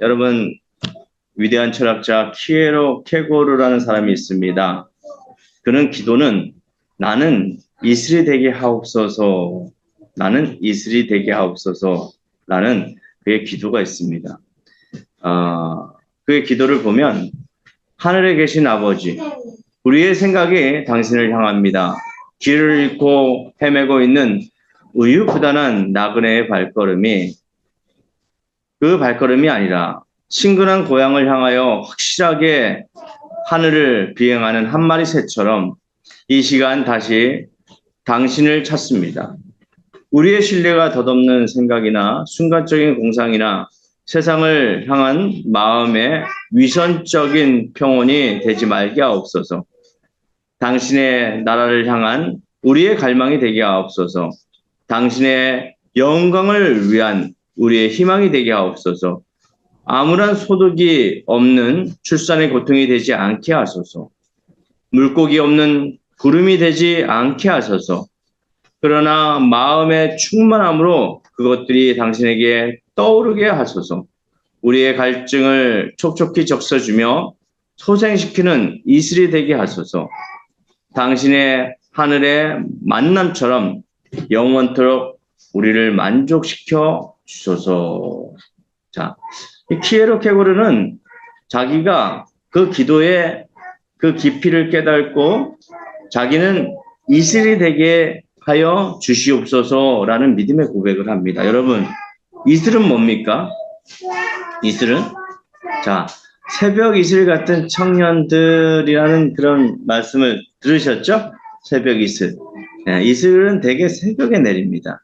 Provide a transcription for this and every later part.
여러분, 위대한 철학자 키에로 케고르라는 사람이 있습니다. 그는 기도는 나는 이슬이 되게 하옵소서, 나는 이슬이 되게 하옵소서라는 그의 기도가 있습니다. 그의 기도를 보면 하늘에 계신 아버지, 우리의 생각이 당신을 향합니다. 길을 잃고 헤매고 있는 우유부단한 나그네의 발걸음이 그 발걸음이 아니라 친근한 고향을 향하여 확실하게 하늘을 비행하는 한 마리 새처럼 이 시간 다시 당신을 찾습니다. 우리의 신뢰가 덧없는 생각이나 순간적인 공상이나 세상을 향한 마음의 위선적인 평온이 되지 말게 하옵소서. 당신의 나라를 향한 우리의 갈망이 되게 하옵소서. 당신의 영광을 위한 우리의 희망이 되게 하옵소서. 아무런 소득이 없는 출산의 고통이 되지 않게 하소서. 물고기 없는 구름이 되지 않게 하소서. 그러나 마음의 충만함으로 그것들이 당신에게 떠오르게 하소서. 우리의 갈증을 촉촉히 적셔주며 소생시키는 이슬이 되게 하소서. 당신의 하늘의 만남처럼 영원토록 우리를 만족시켜 주소서. 자, 키에로 케고르는 자기가 그 기도의 그 깊이를 깨닫고 자기는 이슬이 되게 하여 주시옵소서라는 믿음의 고백을 합니다. 여러분, 이슬은 뭡니까? 이슬은 자, 새벽 이슬 같은 청년들이라는 그런 말씀을 들으셨죠? 새벽 이슬. 네, 이슬은 대개 새벽에 내립니다.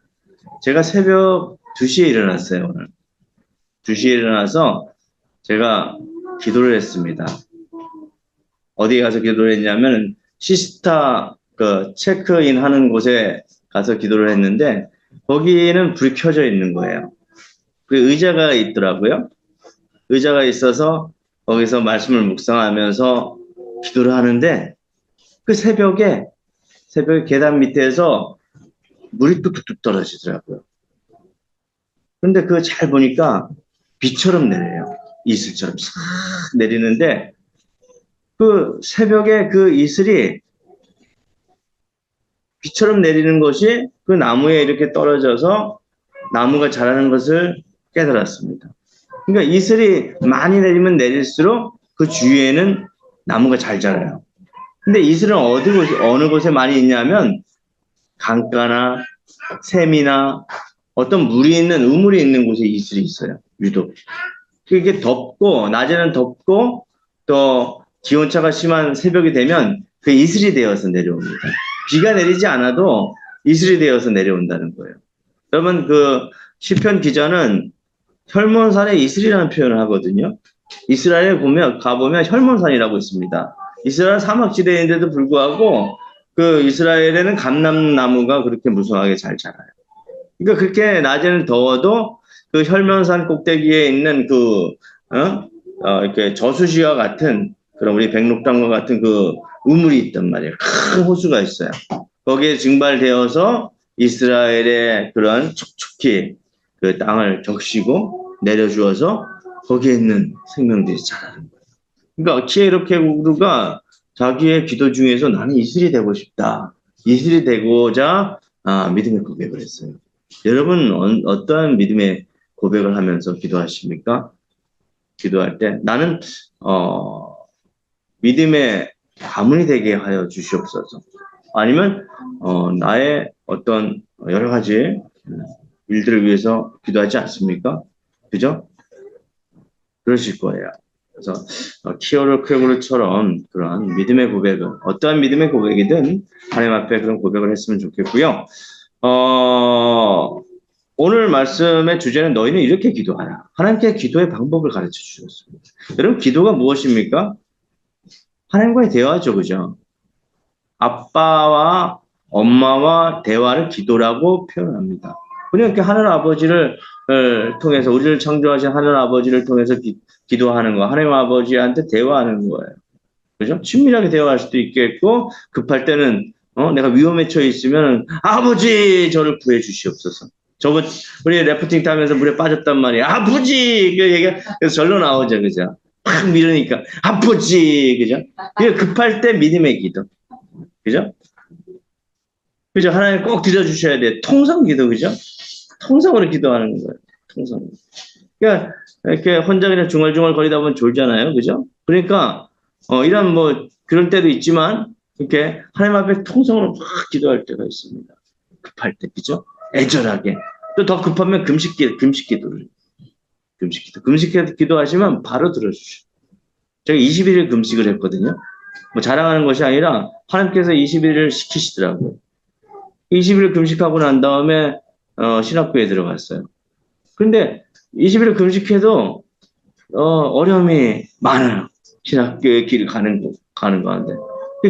제가 새벽 2시에 일어났어요, 오늘. 2시에 일어나서 제가 기도를 했습니다. 어디에 가서 기도를 했냐면 시스타 그 체크인 하는 곳에 가서 기도를 했는데 거기는 불이 켜져 있는 거예요. 그 의자가 있더라고요. 의자가 있어서 거기서 말씀을 묵상하면서 기도를 하는데 그 새벽에 계단 밑에서 물이 뚝뚝뚝 떨어지더라고요. 근데 그거 잘 보니까 비처럼 내려요. 이슬처럼 싹 내리는데 그 새벽에 그 이슬이 비처럼 내리는 것이 그 나무에 이렇게 떨어져서 나무가 자라는 것을 깨달았습니다. 그러니까 이슬이 많이 내리면 내릴수록 그 주위에는 나무가 잘 자라요. 근데 이슬은 어느 곳에 많이 있냐면 강가나 샘이나 어떤 물이 있는 우물이 있는 곳에 이슬이 있어요. 유독. 그게 덥고 낮에는 덥고 또 기온차가 심한 새벽이 되면 그 이슬이 되어서 내려옵니다. 비가 내리지 않아도 이슬이 되어서 내려온다는 거예요. 여러분 그 시편 기자는 혈몬산에 이슬이라는 표현을 하거든요. 이스라엘에 가보면 혈몬산이라고 있습니다. 이스라엘 사막지대인데도 불구하고 그 이스라엘에는 감람나무가 그렇게 무성하게 잘 자라요. 그러니까 그렇게 낮에는 더워도 그 혈몬산 꼭대기에 있는 이렇게 저수지와 같은 그런 우리 백록당과 같은 그 우물이 있단 말이에요. 큰 호수가 있어요. 거기에 증발되어서 이스라엘의 그런 촉촉히 그 땅을 적시고 내려주어서 거기에 있는 생명들이 자라는 거예요. 그러니까 키에로 케고르가 자기의 기도 중에서 나는 이슬이 되고 싶다. 이슬이 되고자 믿음의 고백을 했어요. 여러분 어떠한 믿음의 고백을 하면서 기도하십니까? 기도할 때 나는 믿음의 가문이 되게 하여 주시옵소서. 아니면 나의 어떤 여러 가지 일들을 위해서 기도하지 않습니까? 그죠? 그러실 거예요. 그래서 키에로 케고르처럼 그런 믿음의 고백을 어떠한 믿음의 고백이든 하나님 앞에 그런 고백을 했으면 좋겠고요. 오늘 말씀의 주제는 너희는 이렇게 기도하라. 하나님께 기도의 방법을 가르쳐 주셨습니다. 여러분 기도가 무엇입니까? 하나님과의 대화죠, 그죠? 아빠와 엄마와 대화를 기도라고 표현합니다. 그러니까 하늘 아버지를 통해서 우리를 창조하신 하늘 아버지를 통해서 기도하는 거, 하나님 아버지한테 대화하는 거예요. 그죠? 친밀하게 대화할 수도 있겠고 급할 때는 내가 위험에 처해 있으면 아버지 저를 구해 주시옵소서. 우리 래프팅 타면서 물에 빠졌단 말이야. 아프지! 그 얘기가, 그래서 절로 나오죠. 그죠? 팍 밀으니까, 아프지! 그죠? 이게 급할 때 믿음의 기도. 그죠? 그죠? 하나님 꼭 드려주셔야 돼. 통성 기도, 그죠? 통성으로 기도하는 거예요. 통성. 그러니까, 이렇게 혼자 그냥 중얼중얼 거리다 보면 졸잖아요. 그죠? 그러니까, 이런 그럴 때도 있지만, 이렇게 하나님 앞에 통성으로 막 기도할 때가 있습니다. 급할 때, 그죠? 애절하게. 또 더 급하면 금식 기도를. 금식 기도하시면 바로 들어주셔. 제가 21일 금식을 했거든요. 자랑하는 것이 아니라 하나님께서 21일을 시키시더라고요. 20일 금식하고 난 다음에 신학교에 들어갔어요. 그런데 20일 금식해도 어려움이 많아요. 신학교에 길을 가는 가운데.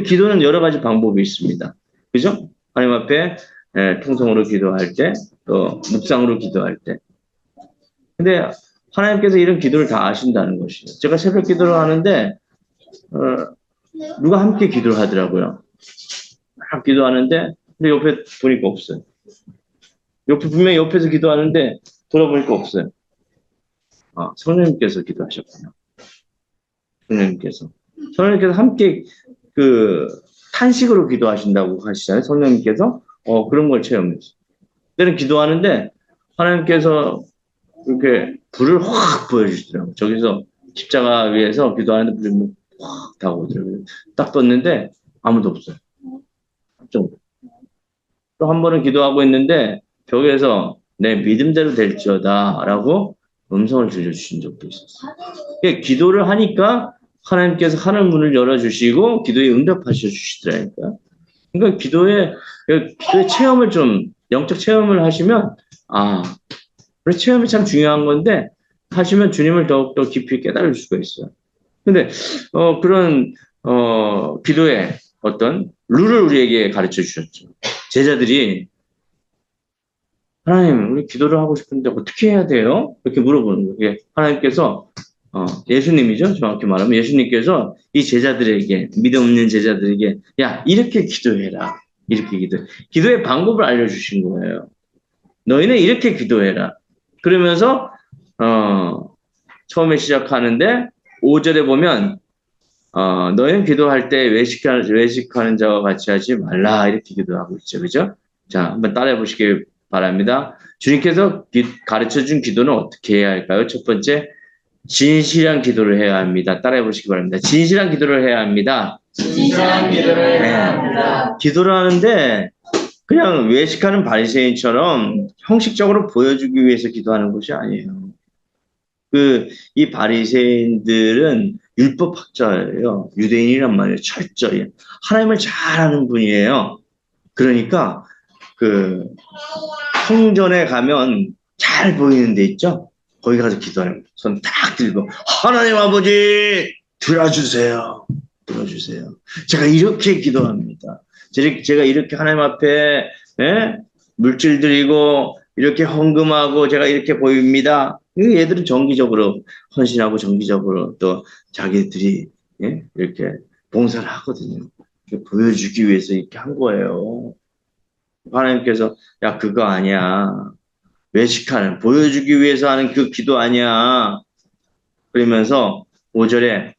기도는 여러 가지 방법이 있습니다. 그죠? 하나님 앞에 통성으로 기도할 때, 또 묵상으로 기도할 때. 근데 하나님께서 이런 기도를 다 아신다는 것이에요. 제가 새벽 기도를 하는데 누가 함께 기도를 하더라고요. 막 기도하는데 근데 옆에 보니까 없어요. 분명히 옆에서 기도하는데 돌아보니까 없어요. 성령님께서 기도하셨구나. 성령님께서 함께 탄식으로 기도하신다고 하시잖아요. 성령님께서 그런 걸 체험했어요. 때는 기도하는데 하나님께서 이렇게 불을 확 보여주시더라고요. 저기서 십자가 위에서 기도하는데 불이 확 다가오더라고요. 딱 떴는데 아무도 없어요. 또 한 번은 기도하고 있는데 벽에서 내 믿음대로 될지어다 라고 음성을 들려주신 적도 있었어요. 그러니까 기도를 하니까 하나님께서 하늘 문을 열어주시고 기도에 응답하셔 주시더라니까요. 그러니까 기도의 체험을 영적 체험을 하시면 그래서 체험이 참 중요한 건데 하시면 주님을 더욱더 깊이 깨달을 수가 있어요. 근데 그런 기도의 어떤 룰을 우리에게 가르쳐 주셨죠. 제자들이 하나님 우리 기도를 하고 싶은데 어떻게 해야 돼요? 이렇게 물어보는 거예요. 하나님께서 예수님이죠. 정확히 말하면 예수님께서 이 제자들에게 믿음 없는 제자들에게 야 이렇게 기도해라. 이렇게 기도의 방법을 알려주신 거예요. 너희는 이렇게 기도해라. 그러면서 처음에 시작하는데 5절에 보면 너희는 기도할 때 외식하는 자와 같이 하지 말라 이렇게 기도하고 있죠. 그죠? 자, 한번 따라해 보시길 바랍니다. 주님께서 가르쳐준 기도는 어떻게 해야 할까요? 첫 번째, 진실한 기도를 해야 합니다. 따라해 보시기 바랍니다. 진실한 기도를 해야 합니다. 진실한 기도를 해야 합니다. 기도를 하는데 그냥 외식하는 바리새인처럼 형식적으로 보여주기 위해서 기도하는 것이 아니에요. 이 바리새인들은 율법학자예요. 유대인이란 말이에요. 철저히 하나님을 잘 아는 분이에요. 그러니까 성전에 가면 잘 보이는 데 있죠. 거기 가서 기도하는 거예요. 손 딱 들고 하나님 아버지 들어주세요. 제가 이렇게 기도합니다. 제가 이렇게 하나님 앞에 물질 드리고 이렇게 헌금하고 제가 이렇게 보입니다. 얘들은 정기적으로 헌신하고 정기적으로 또 자기들이 이렇게 봉사를 하거든요. 보여주기 위해서 이렇게 한 거예요. 하나님께서 야 그거 아니야. 외식하는 보여주기 위해서 하는 그 기도 아니야. 그러면서 5절에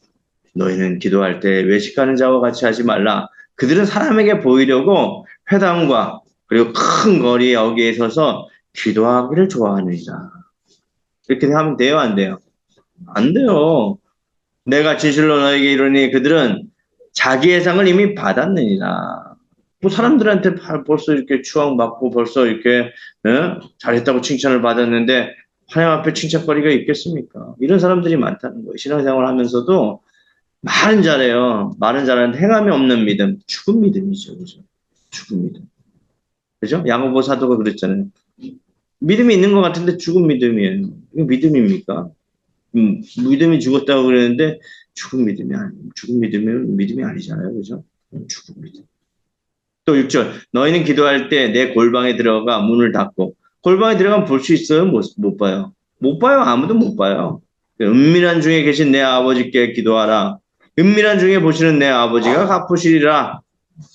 너희는 기도할 때 외식하는 자와 같이 하지 말라. 그들은 사람에게 보이려고 회당과 그리고 큰 거리에 여기에 서서 기도하기를 좋아하느니라. 이렇게 하면 돼요, 안 돼요? 안 돼요. 내가 진실로 너에게 이르니 그들은 자기의 상을 이미 받았느니라. 사람들한테 벌써 이렇게 추앙받고 벌써 이렇게 잘했다고 칭찬을 받았는데 하나님 앞에 칭찬거리가 있겠습니까? 이런 사람들이 많다는 거예요. 신앙생활 하면서도 말은 잘해요. 말은 잘하는데 행함이 없는 믿음, 죽은 믿음이죠. 그죠? 죽은 믿음. 그죠? 야고보 사도가 그랬잖아요. 믿음이 있는 것 같은데 죽은 믿음이에요. 이거 믿음입니까? 믿음이 죽었다고 그랬는데 죽은 믿음은 믿음이 아니잖아요. 그죠? 죽은 믿음. 또 6절. 너희는 기도할 때 내 골방에 들어가 문을 닫고 골방에 들어가면 볼 수 있어요? 못 봐요. 못 봐요. 아무도 못 봐요. 은밀한 중에 계신 내 아버지께 기도하라. 은밀한 중에 보시는 내 아버지가 갚으시리라.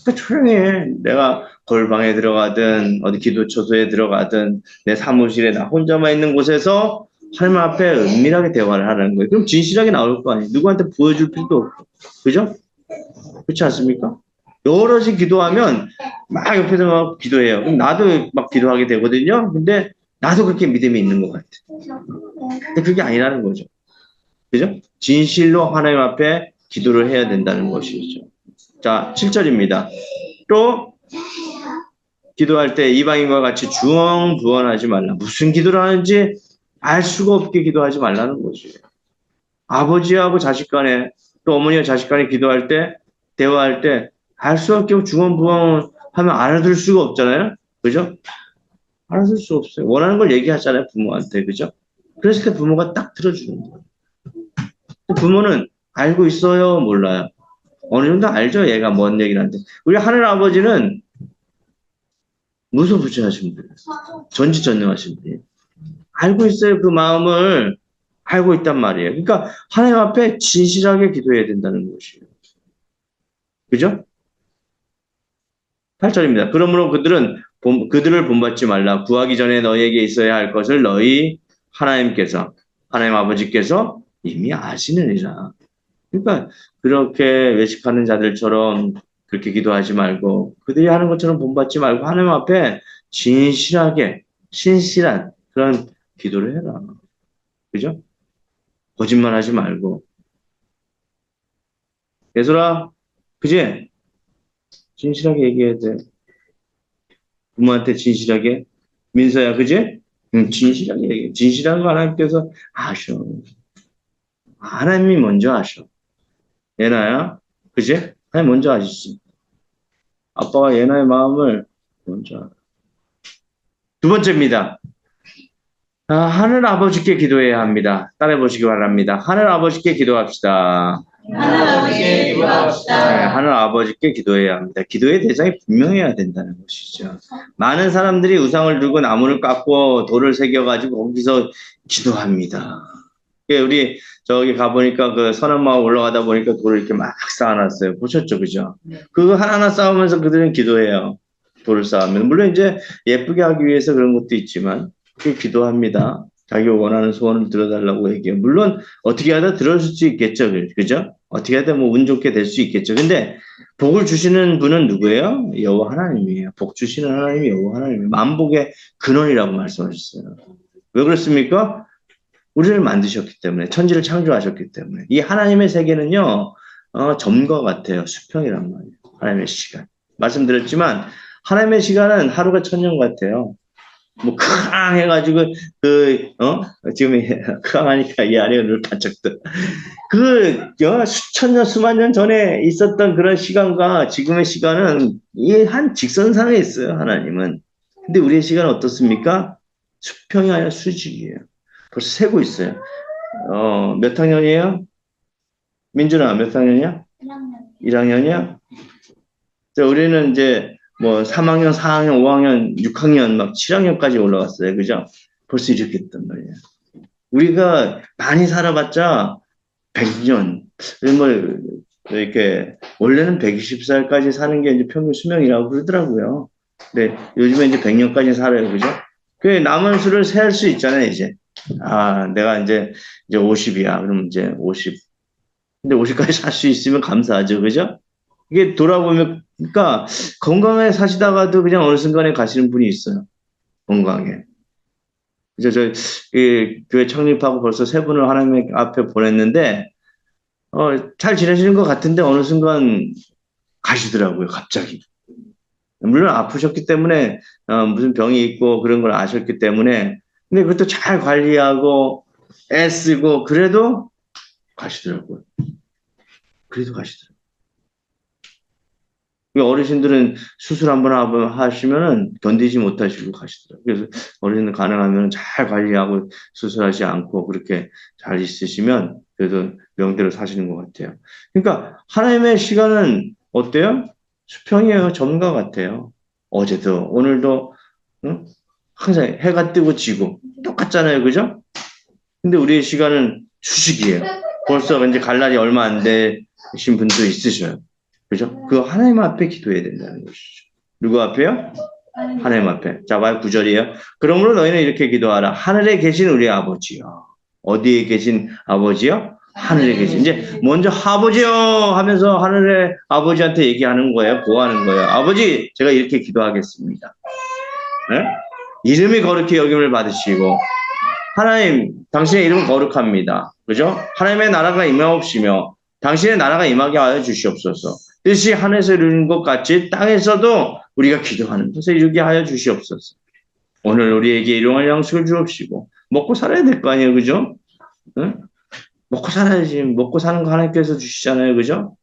그러니까 조용히 해. 내가 벌방에 들어가든 어디 기도처소에 들어가든 내 사무실에 나 혼자만 있는 곳에서 하나님 앞에 은밀하게 대화를 하라는 거예요. 그럼 진실하게 나올 거 아니에요. 누구한테 보여줄 필요도 없고. 그죠? 그렇지 않습니까? 여럿이 기도하면 막 옆에서 막 기도해요. 그럼 나도 막 기도하게 되거든요. 근데 나도 그렇게 믿음이 있는 것 같아. 근데 그게 아니라는 거죠. 그죠? 진실로 하나님 앞에 기도를 해야 된다는 것이죠. 자, 7절입니다. 또 기도할 때 이방인과 같이 주엉부언하지 말라. 무슨 기도를 하는지 알 수가 없게 기도하지 말라는 거지. 아버지하고 자식 간에 또 어머니와 자식 간에 기도할 때 대화할 때 알 수 없게 주엉부엉하면 알아들 수가 없잖아요. 그죠? 알아들 수 없어요. 원하는 걸 얘기하잖아요. 부모한테. 그죠? 그랬을 때 부모가 딱 들어주는 거예요. 부모는 알고 있어요? 몰라요? 어느 정도 알죠? 얘가 뭔 얘기를 하는데. 우리 하늘 아버지는 무소부지하신 분이에요. 전지전능하신 분이에요. 알고 있어요. 그 마음을 알고 있단 말이에요. 그러니까 하나님 앞에 진실하게 기도해야 된다는 것이에요. 그죠? 8절입니다. 그러므로 그들을 본받지 말라. 구하기 전에 너희에게 있어야 할 것을 너희 하나님 아버지께서 이미 아시느니라. 그러니까 그렇게 외식하는 자들처럼 그렇게 기도하지 말고 그들이 하는 것처럼 본받지 말고 하나님 앞에 진실하게 신실한 그런 기도를 해라. 그죠? 거짓말하지 말고. 예솔아, 그지? 진실하게 얘기해야 돼. 부모한테 진실하게. 민서야, 그지? 응, 진실하게 얘기해. 진실한 거 하나님께서 아셔. 하나님이 먼저 아셔. 예나야, 그지? 하나님 먼저 아시지. 아빠가 예나의 마음을 먼저 알아. 두 번째입니다. 하늘 아버지께 기도해야 합니다. 따라해 보시기 바랍니다. 하늘 아버지께 기도합시다. 하늘 아버지께 기도합시다. 네, 하늘 아버지께 기도해야 합니다. 기도의 대상이 분명해야 된다는 것이죠. 많은 사람들이 우상을 들고 나무를 깎고 돌을 새겨가지고 거기서 기도합니다. 우리 저기 가보니까 그 선원마을 올라가다 보니까 돌을 이렇게 막 쌓아놨어요. 보셨죠? 그죠? 그거 하나하나 쌓으면서 그들은 기도해요. 돌을 쌓으면. 물론 이제 예쁘게 하기 위해서 그런 것도 있지만 그 기도합니다. 자기가 원하는 소원을 들어달라고 얘기해요. 물론 어떻게 하다 들어줄 수 있겠죠. 그죠? 어떻게 하다 뭐 운 좋게 될 수 있겠죠. 근데 복을 주시는 분은 누구예요? 여호와 하나님이에요. 복 주시는 하나님이 여호와 하나님이에요. 만복의 근원이라고 말씀하셨어요. 왜 그렇습니까? 우리를 만드셨기 때문에, 천지를 창조하셨기 때문에. 이 하나님의 세계는요, 점과 같아요. 수평이란 말이에요. 하나님의 시간. 말씀드렸지만, 하나님의 시간은 하루가 천년 같아요. 뭐, 크앙 해가지고, 지금, 크앙 하니까 이 안에 눈을 반짝 떠. 수천 년, 수만 년 전에 있었던 그런 시간과 지금의 시간은 이 한 직선상에 있어요, 하나님은. 근데 우리의 시간은 어떻습니까? 수평이 아니라 수직이에요. 벌써 세고 있어요. 몇 학년이에요? 민준아, 몇 학년이야? 1학년이야? 우리는 이제 뭐 3학년, 4학년, 5학년, 6학년, 막 7학년까지 올라갔어요. 그죠? 벌써 이렇게 됐단 말이에요. 우리가 많이 살아봤자 100년, 뭐, 이렇게, 원래는 120살까지 사는 게 이제 평균 수명이라고 그러더라고요. 근데 요즘에 이제 100년까지 살아요. 그죠? 그 남은 수를 세할 수 있잖아요, 이제. 내가 이제 50이야. 그럼 이제 50. 근데 50까지 살 수 있으면 감사하죠. 그죠? 이게 돌아보면, 그러니까 건강하게 사시다가도 그냥 어느 순간에 가시는 분이 있어요. 건강에. 그래서 이 교회 창립하고 벌써 세 분을 하나님 앞에 보냈는데, 잘 지내시는 것 같은데 어느 순간 가시더라고요. 갑자기. 물론 아프셨기 때문에, 무슨 병이 있고 그런 걸 아셨기 때문에, 근데 그것도 잘 관리하고 애쓰고 그래도 가시더라고요. 그래도 가시더라고요. 어르신들은 수술 한번 하시면은 견디지 못하시고 가시더라고요. 그래서 어르신들 가능하면 잘 관리하고 수술하지 않고 그렇게 잘 있으시면 그래도 명대로 사시는 것 같아요. 그러니까 하나님의 시간은 어때요? 수평이에요. 점과 같아요. 어제도 오늘도 응? 항상 해가 뜨고 지고 똑같잖아요. 그죠? 근데 우리의 시간은 수식이에요. 벌써 이제 갈 날이 얼마 안 되신 분도 있으셔요. 그죠? 그 하나님 앞에 기도해야 된다는 것이죠. 누구 앞에요? 하나님 앞에. 자, 봐요. 9절이에요. 그러므로 너희는 이렇게 기도하라. 하늘에 계신 우리 아버지요. 어디에 계신 아버지요? 하늘에 계신. 이제 먼저 아버지요 하면서 하늘의 아버지한테 얘기하는 거예요. 보호하는 거예요. 아버지, 제가 이렇게 기도하겠습니다. 네? 이름이 거룩히 여김을 받으시고 하나님, 당신의 이름은 거룩합니다. 그죠? 하나님의 나라가 임하옵시며 당신의 나라가 임하게 하여 주시옵소서. 뜻이 하늘에서 이루는 것 같이 땅에서도 우리가 기도하는 것을 이루게 하여 주시옵소서. 오늘 우리에게 일용할 양식을 주옵시고 먹고 살아야 될 거 아니에요, 그죠? 응? 먹고 살아야지. 먹고 사는 거 하나님께서 주시잖아요, 그죠?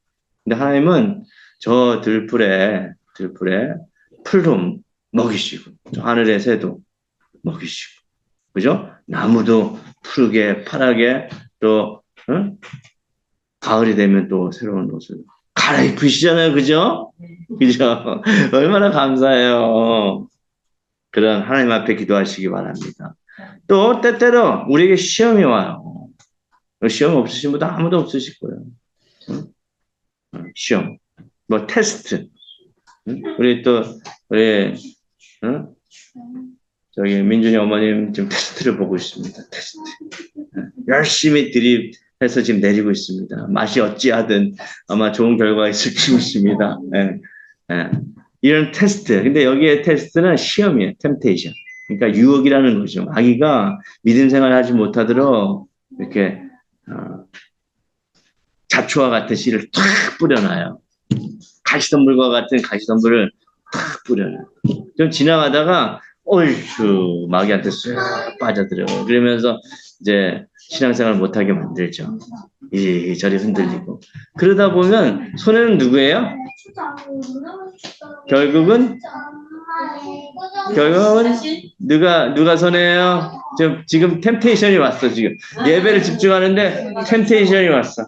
근데 하나님은 저 들풀에 풀좀 먹이시고 저 하늘의 새도 먹이시고, 그죠? 나무도 푸르게 파랗게 또 응? 가을이 되면 또 새로운 옷을 갈아입으시잖아요, 그죠? 그죠? 얼마나 감사해요. 그런 하나님 앞에 기도하시기 바랍니다. 또 때때로 우리에게 시험이 와요. 시험 없으신 분도 아무도 없으실 거예요. 시험, 뭐 테스트. 우리 또 우리 저기 민준이 어머님 지금 테스트를 보고 있습니다. 테스트. 열심히 드립해서 지금 내리고 있습니다. 맛이 어찌하든 아마 좋은 결과가 있을 것입니다. 네. 네. 이런 테스트. 근데 여기에 테스트는 시험이에요. 템테이션. 그러니까 유혹이라는 거죠. 아기가 믿음 생활을 하지 못하도록 이렇게 잡초와 같은 씨를 탁 뿌려놔요. 가시덤불과 같은 가시덤불을 탁 뿌려놔요. 좀 지나가다가 어휴 마귀한테 쑥 빠져들어요. 그러면서 이제 신앙생활 못하게 만들죠. 이리저리 흔들리고. 그러다 보면 손해는 누구예요? 결국은 누가 손해예요? 지금 템테이션이 왔어. 지금 예배를 집중하는데 템테이션이 왔어.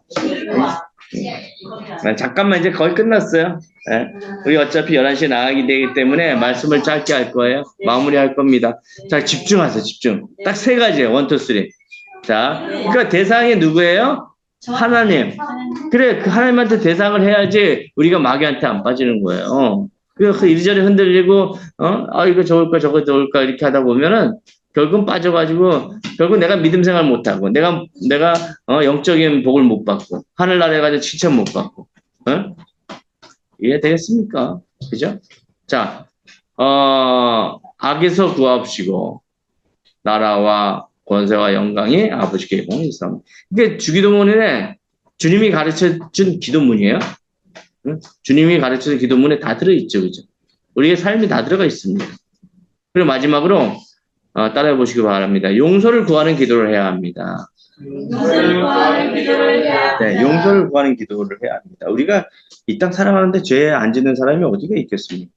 잠깐만 이제 거의 끝났어요. 네. 우리 어차피 11시에 나가게 되기 때문에 말씀을 짧게 할 거예요. 마무리할 겁니다. 자, 집중하세요. 집중. 딱 세 가지예요. 1, 2, 3. 자, 그러니까 대상이 누구예요? 하나님. 그래, 그 하나님한테 대상을 해야지 우리가 마귀한테 안 빠지는 거예요. 그래서 이리저리 흔들리고, 이거 좋을까, 저거 좋을까, 이렇게 하다 보면은, 결국은 빠져가지고, 결국 내가 믿음 생활 못하고, 내가, 영적인 복을 못 받고, 하늘나라에 가서 칭찬 못 받고, 이해되겠습니까? 그죠? 자, 악에서 구하옵시고, 나라와 권세와 영광이 아버지께 공있사옵니다. 이게 주기도문에 주님이 가르쳐 준 기도문이에요. 주님이 가르쳐 준 기도문에 다 들어있죠. 그죠? 우리의 삶이 다 들어가 있습니다. 그리고 마지막으로 따라해 보시기 바랍니다. 용서를 구하는 기도를 해야 합니다. 용서를 구하는 기도를 해야 합니다. 네, 용서를 구하는 기도를 해야 합니다. 우리가 이 땅 살아가는데 죄 안 짓는 사람이 어디가 있겠습니까?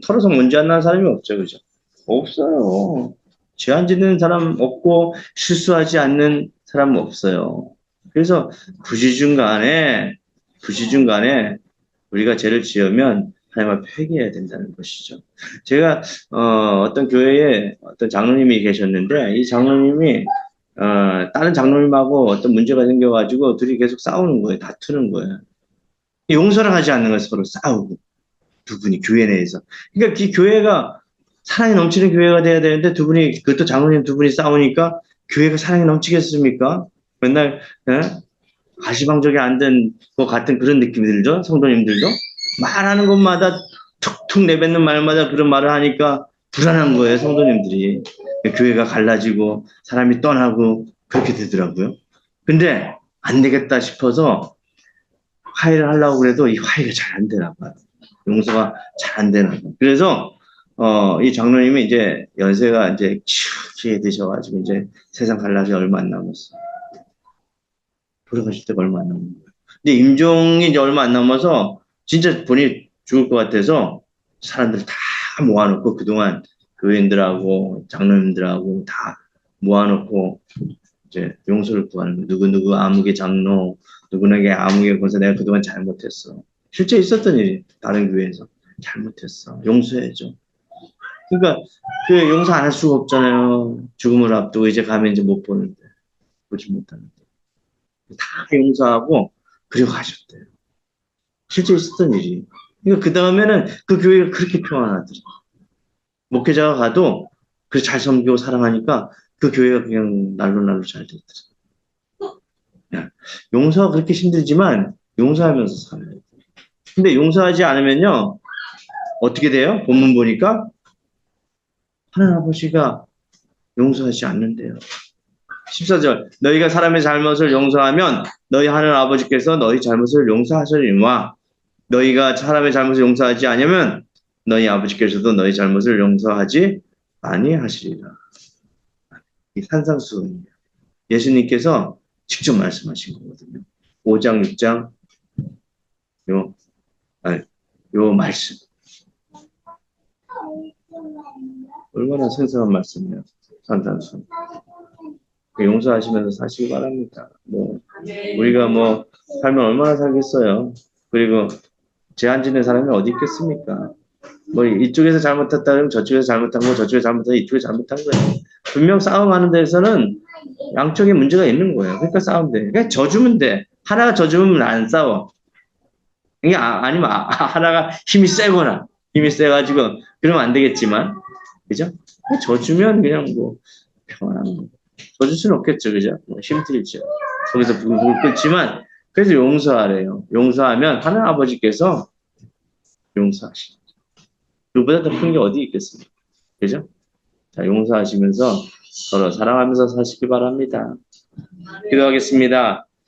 털어서 먼지 안 나는 사람이 없죠. 그죠? 없어요. 죄 안 짓는 사람 없고 실수하지 않는 사람 없어요. 그래서 부지중간에 우리가 죄를 지으면 하나님 앞에 회개해야 된다는 것이죠. 제가 어떤 교회에 어떤 장로님이 계셨는데 이 장로님이 다른 장로님하고 어떤 문제가 생겨가지고 둘이 계속 싸우는 거예요. 다투는 거예요. 용서를 하지 않는 거예요. 서로 싸우고 두 분이 교회 내에서. 그러니까 이 교회가 사랑이 넘치는 교회가 돼야 되는데 그것도 장로님 두 분이 싸우니까 교회가 사랑이 넘치겠습니까? 맨날 가시방적이 안 된 것 같은 그런 느낌이 들죠. 성도님들도 말하는 것마다 툭툭 내뱉는 말마다 그런 말을 하니까 불안한 거예요. 성도님들이. 교회가 갈라지고 사람이 떠나고 그렇게 되더라고요. 근데 안 되겠다 싶어서 화해를 하려고 그래도 이 화해가 잘 안 되나 봐요. 용서가 잘 안 되나 봐요. 그래서 이 장로님이 이제 연세가 이제 키에 드셔가지고 이제 세상 갈라지 얼마 안 남았어. 돌아가실 때가 얼마 안 남은 거예요. 근데 임종이 이제 얼마 안 남아서 진짜 본인이 죽을 것 같아서 사람들 다 모아놓고 그동안 교인들하고 장로님들하고 다 모아놓고 이제 용서를 구하는 거예요. 누구 아무개 장로, 누구에게 아무개 권사 내가 그동안 잘못했어. 실제 있었던 일이 다른 교회에서 잘못했어. 용서해줘. 그러니까 그 용서 안 할 수가 없잖아요. 죽음을 앞두고 이제 가면 이제 못 보는데 보지 못하는데 다 용서하고 그리고 가셨대요. 실제 있었던 일이. 그러니까 그 다음에는 그 교회가 그렇게 평안하더라. 목회자가 가도 그 잘 섬기고 사랑하니까 그 교회가 그냥 날로 잘 됐더라. 야, 용서가 그렇게 힘들지만 용서하면서 살아야 돼. 근데 용서하지 않으면요, 어떻게 돼요? 본문 보니까 하나님 아버지가 용서하지 않는데요. 14절, 너희가 사람의 잘못을 용서하면 너희 하나님 아버지께서 너희 잘못을 용서하시리와 너희가 사람의 잘못을 용서하지 않으면 너희 아버지께서도 너희 잘못을 용서하지 아니하시리라. 이 산상수훈이에요. 예수님께서 직접 말씀하신 거거든요. 5장, 6장 요 말씀. 얼마나 생생한 말씀이에요. 산상수훈. 용서하시면서 사시기 바랍니다. 뭐 우리가 뭐 살면 얼마나 살겠어요. 그리고 죄안 짓는 사람이 어디 있겠습니까? 뭐 이쪽에서 잘못했다 그러면 저쪽에서 잘못한 거, 저쪽에서 잘못한 이쪽에 잘못한 거예요. 분명 싸움하는 데서는 양쪽에 문제가 있는 거예요. 그러니까 싸우면 돼. 그러니까 져주면 돼. 하나가 져주면 안 싸워. 이게 아니면 하나가 힘이 세가지고 그러면 안 되겠지만, 그죠? 져주면 그냥 뭐 평안한 거. 져줄 수는 없겠죠, 그죠? 뭐 힘들죠. 거기서 불 끓지만 그래서 용서하래요. 용서하면 하나님 아버지께서 용서하시죠. 그보다 더 큰 게 어디 있겠습니까? 그죠? 자, 용서하시면서 서로 사랑하면서 사시기 바랍니다. 기도하겠습니다.